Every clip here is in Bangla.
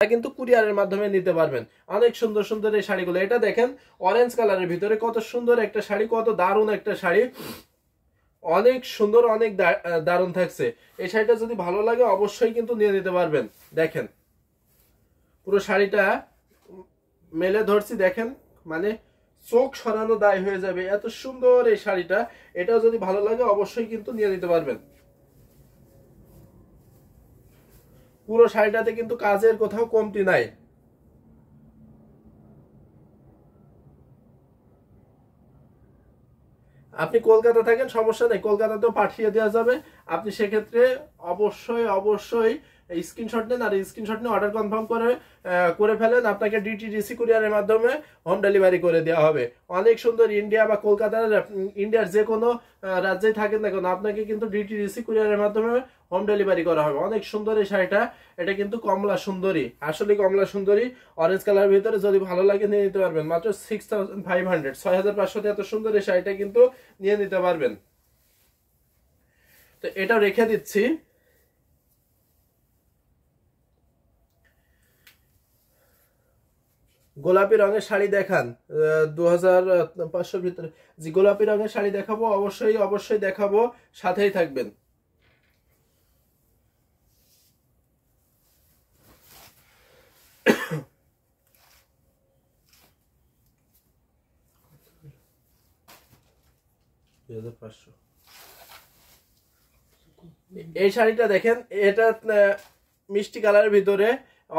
কিন্তু কুরিয়ারের মাধ্যমে নিতে পারবেন। অনেক সুন্দর সুন্দর এই শাড়িগুলো। এটা দেখেন অরেঞ্জ কালারের ভিতরে কত সুন্দর একটা শাড়ি, কত দারুণ একটা শাড়ি, অনেক সুন্দর, অনেক দারুণ থাকছে। এই শাড়িটা যদি ভালো লাগে অবশ্যই কিন্তু নিয়ে নিতে পারবেন। দেখেন পুরো শাড়িটা মেলে ধরছি, দেখেন মানে চোখ সরানো দায় হয়ে যাবে, এত সুন্দর এই শাড়িটা। এটাও যদি ভালো লাগে অবশ্যই কিন্তু নিয়ে নিতে পারবেন। পুরো শাড়িটাতে কিন্তু কাজের কোথাও কমতি নাই। আপনি কলকাতা থাকেন সমস্যা নেই, কলকাতাতেও পাঠিয়ে দেওয়া যাবে। আপনি সেক্ষেত্রে অবশ্যই অবশ্যই স্ক্রিনশট নেন, আর স্ক্রিনশট নিয়ে অর্ডার কনফার্ম করে ফেলেন। আপনাকে ডিটিডিসি কুরিয়ারের মাধ্যমে হোম ডেলিভারি করে দেওয়া হবে। অনেক সুন্দর, ইন্ডিয়া বা কলকাতার, ইন্ডিয়ার যে কোনো রাজ্যেই থাকেন না কেন আপনাকে কিন্তু ডিটিডিসি কুরিয়ারের মাধ্যমে হোম ডেলিভারি করা হবে। অনেক সুন্দর এই শাড়িটা। এটা কিন্তু কমলা সুন্দরী, আসলে কমলা সুন্দরী, অরেঞ্জ কালার ভিতরে। যদি ভালো লাগে নিয়ে নিতে পারবেন মাত্র 6500, 6500 এত সুন্দর এই শাড়িটা কিন্তু নিয়ে নিতে পারবেন। তো এটা রেখে দিচ্ছি। গোলাপি রঙের শাড়ি দেখান, 2500 ভিতরে। যে গোলাপি রঙের শাড়ি দেখাবো অবশ্যই অবশ্যই দেখাবো, সাথেই থাকবেন। এই শাড়িটা দেখেন, এটা মিষ্টি কালারের ভিতরে,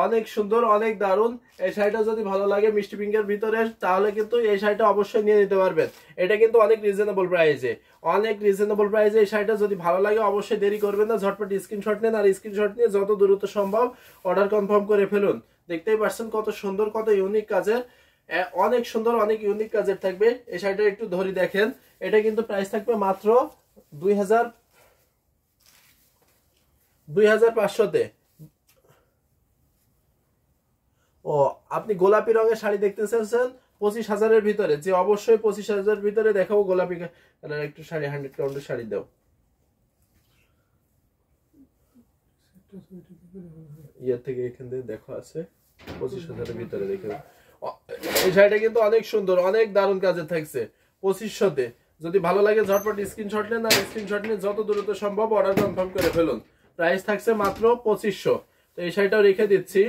অনেক সুন্দর, অনেক দারুণ। এই শাড়িটা যদি ভালো লাগে মিষ্টি পিঙ্কের ভিতরে, তাহলে কিন্তু এই শাড়িটা অবশ্যই নিয়ে নিতে পারবেন। এটা কিন্তু অনেক রিজনেবল প্রাইসে, অনেক রিজনেবল প্রাইসে এই শাড়িটা যদি ভালো লাগে অবশ্যই দেরি করবেন না, ঝটপট স্ক্রিনশট নেন, আর স্ক্রিনশট নিয়ে যত দ্রুত সম্ভব অর্ডার কনফার্ম করে ফেলুন। দেখতেই পাচ্ছেন কত সুন্দর, কত ইউনিক কাজের, অনেক সুন্দর, অনেক ইউনিক কাজের থাকবে। এই শাড়িটা একটু ধরে দেখেন। এটা কিন্তু প্রাইস থাকবে মাত্র 2500-তে। ও, আপনি গোলাপি রঙের শাড়ি দেখতে চাচ্ছেন 25,000-এর ভিতরে, যে অবশ্যই 25,000-এর ভিতরে দেখাবো। গোলাপি কালার একটু শাড়ি, 100 কাউন্টের শাড়ি দাও। ইয়ে থেকে এখান থেকে দেখো আছে 25,000-এর ভিতরে দেখে। এই শাড়িটা কিন্তু অনেক সুন্দর, অনেক দারুণ কাজের থাকছে 2500-তে। যদি ভালো লাগে ঝটপট স্ক্রিনশট নেন, আর স্ক্রিনশট নিয়ে যত দ্রুত সম্ভব অর্ডার কনফার্ম করে ফেলুন। প্রাইস থাকছে মাত্র 2500। তো এই শাড়িটাও রেখে দিচ্ছি।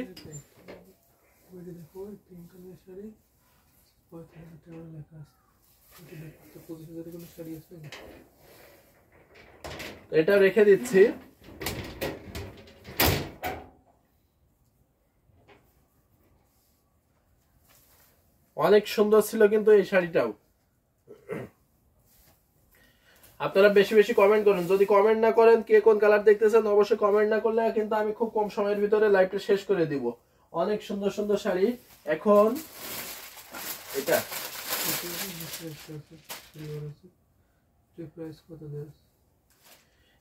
এটা রেখে দিচ্ছি। অনেক সুন্দর ছিল কিন্তু এই শাড়িটাও। আপনারা বেশি বেশি কমেন্ট করুন। যদি কমেন্ট না করেন কে কোন কালার দেখতেছেন, অবশ্যই কমেন্ট না করলে কিন্তু আমি খুব কম সময়ের ভিতরে লাইভটা শেষ করে দিব। অনেক সুন্দর সুন্দর শাড়ি। এখন এটা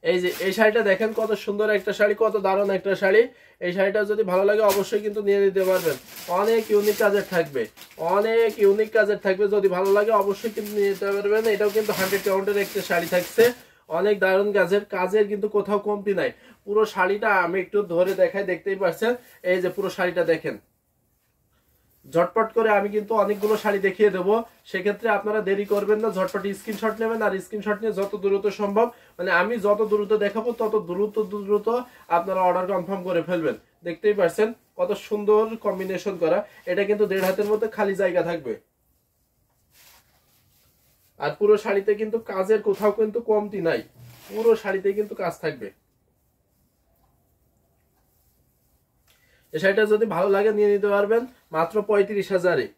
এই যে এই শাড়িটা দেখেন, কত সুন্দর একটা শাড়ি, কত দারুণ একটা শাড়ি। এই শাড়িটা যদি ভালো লাগে অবশ্যই কিন্তু নিয়ে নিতে পারবেন। অনেক ইউনিক কাজের থাকবে, অনেক ইউনিক কাজের থাকবে। যদি ভালো লাগে অবশ্যই কিন্তু নিয়ে নিতে পারবেন। এটাও কিন্তু 100 কাউন্টের একটা শাড়ি থাকছে, অনেক দারুণ কাজের, কাজের কিন্তু কোথাও কমতি নাই। পুরো শাড়িটা আমি একটু ধরে দেখাই, দেখতেই পাচ্ছেন। এই যে পুরো শাড়িটা দেখেন, ঝটপট করে আমি কিন্তু অনেকগুলো শাড়ি দেখিয়ে দেবো। সেক্ষেত্রে আপনারা দেরি করবেন না, ঝটপট স্ক্রিনশট নেবেন, আর স্ক্রিনশট নিয়ে যত দ্রুত সম্ভব, মানে আমি যত দ্রুত দেখাবো তত দ্রুত দ্রুত আপনারা অর্ডার কনফার্ম করে ফেলবেন। দেখতেই পাচ্ছেন কত সুন্দর কম্বিনেশন করা। এটা কিন্তু 1.5 হাতের মধ্যে খালি জায়গা থাকবে। আর পুরো শাড়িতে কিন্তু কাজের কোথাও কিন্তু কমতি নাই, পুরো শাড়িতে কিন্তু কাজ থাকবে। এই শাড়িটা যদি ভালো লাগে নিয়ে নিতে পারবেন মাত্র 35,000-এ।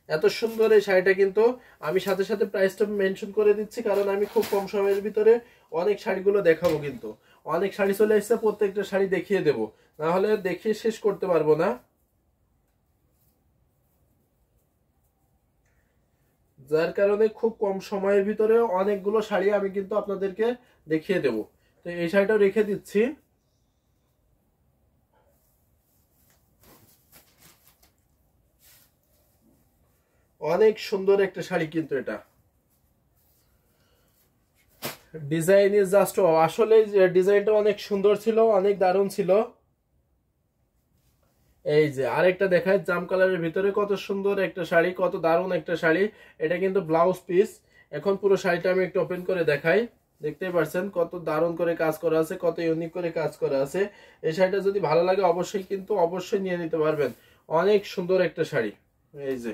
এত সুন্দর এই শাড়িটা কিন্তু আমি সাথে সাথে প্রাইসটা মেনশন করে দিচ্ছি, কারণ আমি খুব কম সময়ের ভিতরে অনেক শাড়িগুলো দেখাবো। কিন্তু অনেক শাড়ি চলে এসেছে, প্রত্যেকটা শাড়ি দেখিয়ে দেবো, না হলে দেখিয়ে শেষ করতে পারবো না। যার কারণে খুব কম সময়ের ভিতরে অনেকগুলো শাড়ি আমি কিন্তু আপনাদেরকে দেখিয়ে দেব। তো এই শাড়িটাও রেখে দিচ্ছি। অনেক সুন্দর একটা শাড়ি কিন্তু এটা। ডিজাইন ইজ জাস্ট, আসলে ডিজাইনটা অনেক সুন্দর ছিল, অনেক দারুণ ছিল। এই যে আরেকটা দেখায় জাম কালারের ভিতরে, কত সুন্দর একটা শাড়ি, কত দারুণ একটা শাড়ি। এটা কিন্তু ব্লাউজ পিস। এখন পুরো শাড়িটা আমি একটু ওপেন করে দেখাই। দেখতেই পাচ্ছেন কত দারুণ করে কাজ করা আছে, কত ইউনিক করে কাজ করা আছে। এই শাড়িটা যদি ভালো লাগে অবশ্যই কিন্তু অবশ্যই নিয়ে নিতে পারবেন। অনেক সুন্দর একটা শাড়ি। এই যে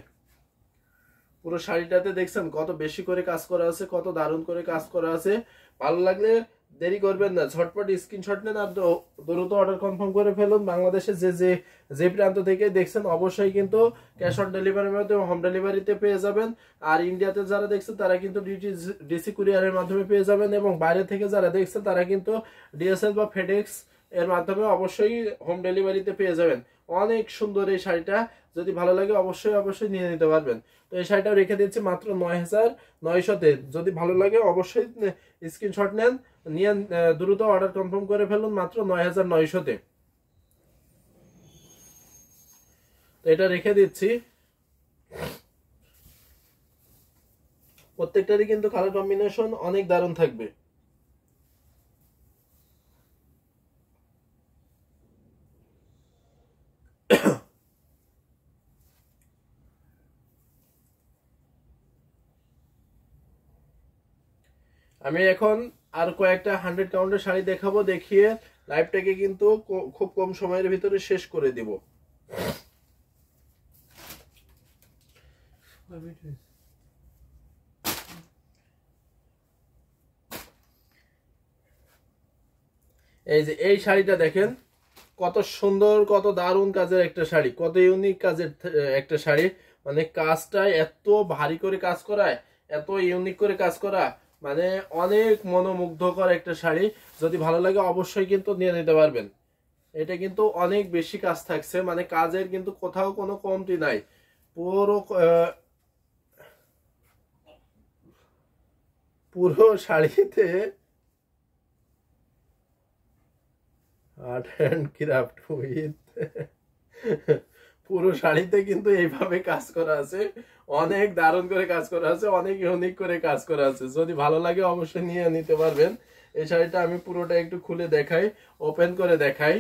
পুরো শাড়িটাতে দেখছেন কত বেশি করে কাজ করা আছে, কত দারুণ করে কাজ করা আছে। ভালো লাগলে দেরি করবেন না, ঝটপট স্ক্রিনশট নেন আর দ্রুত অর্ডার কনফার্ম করে ফেলুন। বাংলাদেশে যে যে যে প্রান্ত থেকে দেখছেন অবশ্যই কিন্তু ক্যাশ অন ডেলিভারির মাধ্যমে হোম ডেলিভারিতে পেয়ে যাবেন। আর ইন্ডিয়াতে যারা দেখছেন তারা কিন্তু ডিসি কুরিয়ারের মাধ্যমে পেয়ে যাবেন, এবং বাইরে থেকে যারা দেখছেন তারা কিন্তু ডিএসএল বা ফেডেক্স এর মাধ্যমে অবশ্যই হোম ডেলিভারিতে পেয়ে যাবেন। অনেক সুন্দর এই শাড়িটা, যদি ভালো লাগে অবশ্যই অবশ্যই নিয়ে নিতে পারবেন। তো এই শাড়িটাও রেখে দিচ্ছি মাত্র ৯,৯০০-তে। যদি ভালো লাগে অবশ্যই স্ক্রিনশট নেন, নিয়ে দ্রুত অর্ডার কনফার্ম করে ফেলুন মাত্র ৯,৯০০-তে। তো এটা রেখে দিচ্ছি। প্রত্যেকটারই কিন্তু কালার কম্বিনেশন অনেক দারুণ থাকবে। আমি এখন আর কয়েকটা 100 কাউন্টের শাড়ি দেখাবো, দেখিয়ে লাইভটাকে কিন্তু খুব কম সময়ের ভিতরে শেষ করে দিব। এই যে এই শাড়িটা দেখেন, কত সুন্দর, কত দারুণ কাজের একটা শাড়ি, কত ইউনিক কাজের একটা শাড়ি। মানে কাজটা এত ভারী করে কাজ করায়, এত ইউনিক করে কাজ করা, মানে অনেক মনোমুগ্ধকর একটা শাড়ি। যদি ভালো লাগে অবশ্যই কিন্তু নিয়ে নিতে পারবেন। এটা কিন্তু অনেক বেশি কাজ থাকছে, মানে কাজের কিন্তু কোথাও কোনো কমতি নাই। পুরো পুরো শাড়িতে আর্ট অ্যান্ড ক্রাফট উইথ, পুরো শাড়িতে কিন্তু এইভাবে কাজ করা আছে। অনেক দারুণ করে কাজ করা আছে, অনেক ইউনিক করে কাজ করা আছে। যদি ভালো লাগে অবশ্যই নিয়ে নিতে পারবেন। এই শাড়িটা আমি পুরোটা একটু খুলে দেখাই, ওপেন করে দেখাই।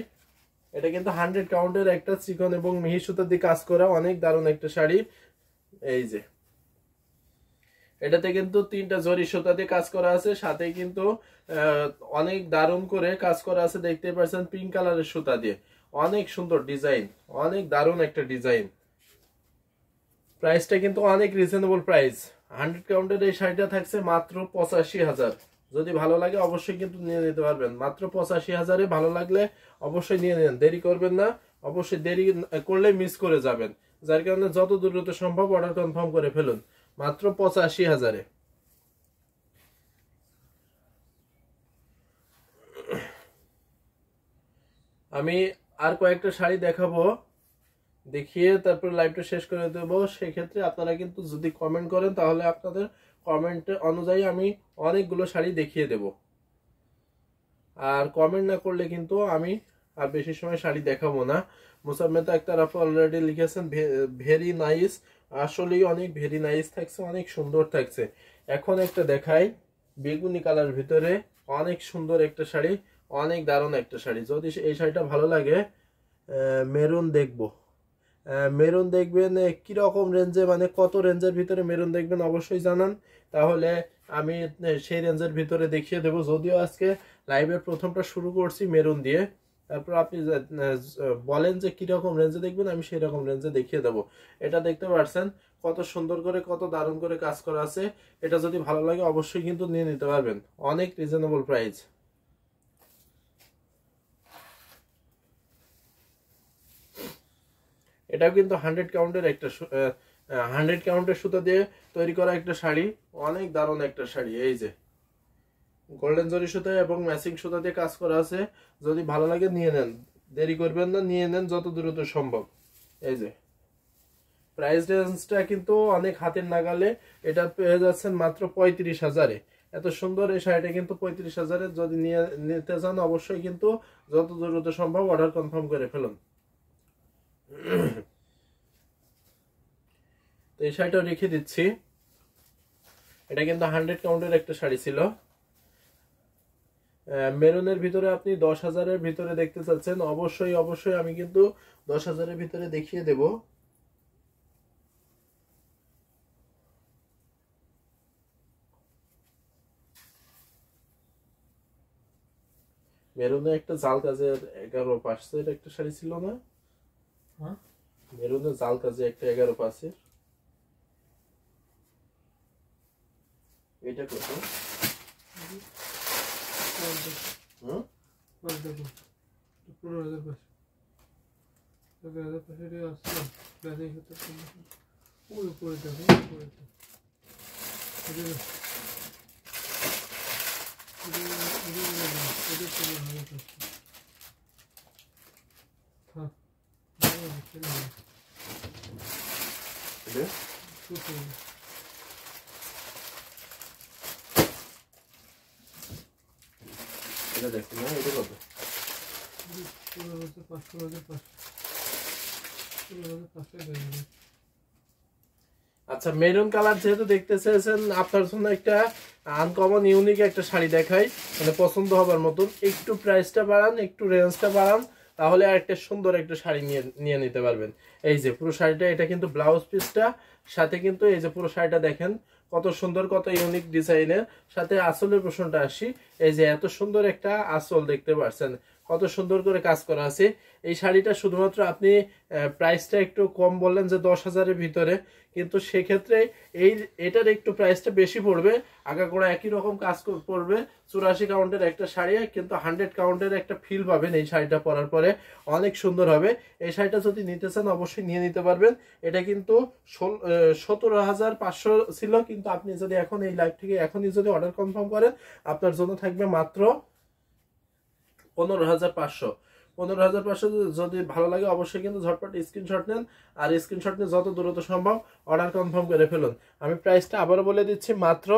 এটা কিন্তু 100 কাউন্টের একটা চিকন এবং মিহি সুতা দিয়ে কাজ করা অনেক দারুণ একটা শাড়ি। এই যে এটাতে কিন্তু 3টা জরি সুতা দিয়ে কাজ করা আছে, সাথে কিন্তু অনেক দারুণ করে কাজ করা আছে। দেখতে পাচ্ছেন পিঙ্ক কালারের সুতা দিয়ে, অনেক সুন্দর ডিজাইন, অনেক দারুণ একটা ডিজাইন। প্রাইসটা কিন্তু অনেক রিজনেবল প্রাইস। 100 কাউন্টের এই শাড়িটা থাকছে মাত্র 85,000। যদি ভালো লাগে অবশ্যই কিন্তু নিয়ে নিতে পারবেন মাত্র 85,000-এ। ভালো লাগলে অবশ্যই নিয়ে নেন, দেরি করবেন না। অবশ্যই দেরি করলে মিস করে যাবেন, যার কারণে যত দ্রুত সম্ভব অর্ডার কনফার্ম করে ফেলুন মাত্র 85,000-এ। আমি আর কয়েকটা শাড়ি দেখাবো, দেখিয়ে তারপর লাইভটা শেষ করে দেবো। সেক্ষেত্রে আপনারা কিন্তু যদি কমেন্ট করেন তাহলে আপনাদের কমেন্ট অনুযায়ী আমি অনেকগুলো শাড়ি দেখিয়ে দেব। আর কমেন্ট না করলে কিন্তু আমি আর বেশি সময় শাড়ি দেখাবো না। মুসাম্মেদ আক্তার আপু অলরেডি লিখেছেন ভেরি নাইস। আসলেই অনেক ভেরি নাইস থাকছে, অনেক সুন্দর থাকছে। এখন একটা দেখাই বেগুনি কালার ভিতরে, অনেক সুন্দর একটা শাড়ি, অনেক দারুণ একটা শাড়ি। যদি এই শাড়িটা ভালো লাগে মেরুন দেখবো, মেরুন দেখবেন কিরকম রেঞ্জে, মানে কত রেঞ্জের ভিতরে মেরুন দেখবেন অবশ্যই জানান, তাহলে আমি সেই রেঞ্জের ভিতরে দেখিয়ে দেবো। যদিও আজকে লাইভের প্রথমটা শুরু করছি মেরুন দিয়ে, তারপর আপনি বলেন যে কিরকম রেঞ্জে দেখবেন, আমি সেই রকম রেঞ্জে দেখিয়ে দেবো। এটা দেখতে পাচ্ছেন কত সুন্দর করে, কত দারুণ করে কাজ করা আছে। এটা যদি ভালো লাগে অবশ্যই কিন্তু নিয়ে নিতে পারবেন, অনেক রিজনেবল প্রাইস। এটাও কিন্তু 100 কাউন্টের একটা 100 কাউন্টের সুতা দিয়ে তৈরি করা একটা শাড়ি, অনেক দারুণ একটা শাড়ি। এই যে গোল্ডেন জরি সুতা এবং ম্যাচিং সুতা দিয়ে কাজ করা আছে। যদি ভালো লাগে নিয়ে নেন, দেরি করবেন না, নিয়ে নেন যত দ্রুত সম্ভব। এই যে প্রাইস রেঞ্জটা কিন্তু অনেক হাতের নাগালে। এটা পেয়ে যাচ্ছেন মাত্র 35,000-এ। এত সুন্দর এই শাড়িটা কিন্তু 35,000-এ। যদি নিতে চান অবশ্যই কিন্তু যত দ্রুত সম্ভব অর্ডার কনফার্ম করে ফেলুন। তো এই শাড়িটা রেখে দিচ্ছি। এটা কিন্তু 100 কাউন্টের একটা শাড়ি ছিল। মেরুনের ভিতরে আপনি 10,000-এর ভিতরে দেখতে চাচ্ছেন, অবশ্যই অবশ্যই আমি কিন্তু 10,000-এর ভিতরে দেখিয়ে দেব। মেরুনে একটা জাল কাজের 11 পাঁচের একটা শাড়ি ছিল না? হ্যাঁ, মেরুনে জাল কাজে একটা 11 পাঁচের, এটা কত? হুম, 15,500 আসছে। ওই উপরে দেখো, উপরে দেখো। এটা এটা দেখুন না, এটা কত? 15,500 আচ্ছা, মেরুন কালার যেহেতু দেখতে চেয়েছেন, আপনার জন্য একটা আনকমন ইউনিক একটা শাড়ি দেখাই, মানে পছন্দ হবার মতন। একটু প্রাইসটা বাড়ান, একটু রেঞ্জটা বাড়ান, তাহলে একটা সুন্দর একটা শাড়ি নিয়ে নিতে পারবেন। এই যে পুরো শাড়িটা, এটা কিন্তু ব্লাউজ পিসটা, সাথে কিন্তু এই যে পুরো শাড়িটা দেখেন কত সুন্দর, কত ইউনিক ডিজাইনের। সাথে আঁচলের প্রশ্নটা আসি, এই যে এত সুন্দর একটা আঁচল দেখতে পাচ্ছেন, কত সুন্দর করে কাজ করা আছে। এই শাড়িটা শুধুমাত্র আপনি প্রাইসটা একটু কম বললেন যে 10,000-এর ভিতরে, কিন্তু সেক্ষেত্রে এটার একটু প্রাইসটা বেশি পড়বে। আগাগোড়া একই রকম কাজ পড়বে, 84 কাউন্টের একটা শাড়ি, কিন্তু 100 কাউন্টের একটা ফিল পাবেন এই শাড়িটা পরার পরে, অনেক সুন্দর হবে। এই শাড়িটা যদি নিতে চান অবশ্যই নিয়ে নিতে পারবেন। এটা কিন্তু 17,500 ছিল, কিন্তু আপনি যদি এখন এই লাইভ থেকে এখনই যদি অর্ডার কনফার্ম করেন, আপনার জন্য থাকবে মাত্র 15,500। 15,500 যদি ভালো লাগে অবশ্যই কিন্তু ঝটপট স্ক্রিনশট নেন, আর স্ক্রিনশট নিয়ে যত দ্রুত সম্ভব অর্ডার কনফার্ম করে ফেলুন। আমি প্রাইসটা আবারও বলে দিচ্ছি, মাত্র